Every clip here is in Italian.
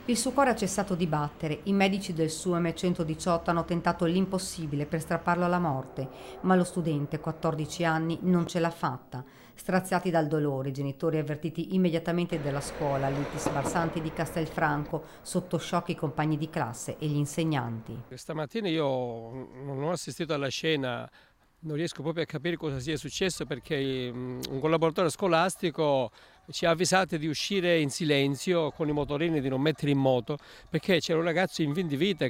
Il suo cuore ha cessato di battere. I medici del SUEM 118 hanno tentato l'impossibile per strapparlo alla morte, ma lo studente, 14 anni, non ce l'ha fatta. Straziati dal dolore, i genitori avvertiti immediatamente dalla scuola, all'ITIS Barsanti di Castelfranco, sotto shock i compagni di classe e gli insegnanti. Stamattina io non ho assistito alla scena, non riesco proprio a capire cosa sia successo perché un collaboratore scolastico ci ha avvisati di uscire in silenzio con i motorini, di non mettere in moto, perché c'era un ragazzo in fin di vita.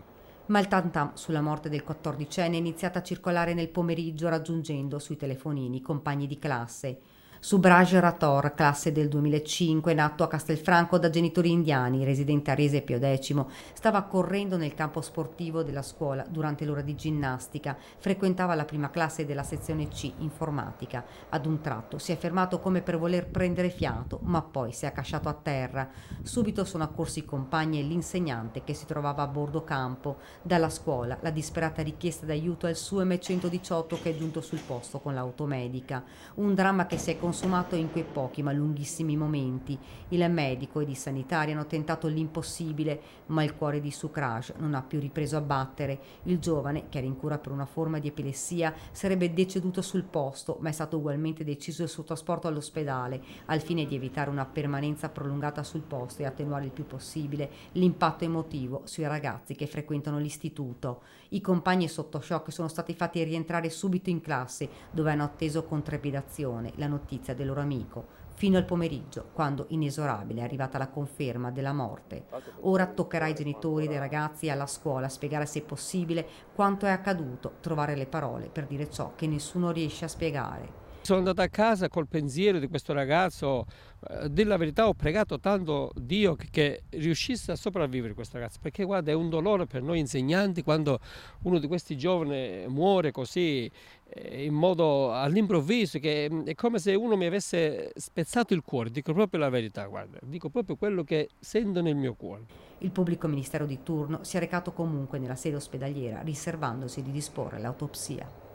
Ma il tam-tam sulla morte del 14enne è iniziata a circolare nel pomeriggio raggiungendo sui telefonini i compagni di classe. Subraj Rator, classe del 2005, nato a Castelfranco da genitori indiani, residente a Rese Pio X, stava correndo nel campo sportivo della scuola durante l'ora di ginnastica. Frequentava la prima classe della sezione C, informatica. Ad un tratto si è fermato come per voler prendere fiato, ma poi si è accasciato a terra. Subito sono accorsi i compagni e l'insegnante che si trovava a bordo campo. Dalla scuola la disperata richiesta d'aiuto al SUEM 118 che è giunto sul posto con l'automedica. Un dramma che si è consumato in quei pochi ma lunghissimi momenti. Il medico ed i sanitari hanno tentato l'impossibile, ma il cuore di Sukraj non ha più ripreso a battere. Il giovane, che era in cura per una forma di epilessia, sarebbe deceduto sul posto, ma è stato ugualmente deciso il suo trasporto all'ospedale, al fine di evitare una permanenza prolungata sul posto e attenuare il più possibile l'impatto emotivo sui ragazzi che frequentano l'istituto. I compagni sotto shock sono stati fatti rientrare subito in classe, dove hanno atteso con trepidazione la notizia del loro amico, fino al pomeriggio, quando inesorabile è arrivata la conferma della morte. Ora toccherà ai genitori dei ragazzi e alla scuola spiegare se possibile quanto è accaduto, trovare le parole per dire ciò che nessuno riesce a spiegare. Sono andato a casa col pensiero di questo ragazzo, della verità ho pregato tanto Dio che riuscisse a sopravvivere questo ragazzo, perché guarda è un dolore per noi insegnanti quando uno di questi giovani muore così in modo all'improvviso, che è come se uno mi avesse spezzato il cuore, dico proprio la verità, guarda, dico proprio quello che sento nel mio cuore. Il pubblico ministero di turno si è recato comunque nella sede ospedaliera, riservandosi di disporre l'autopsia.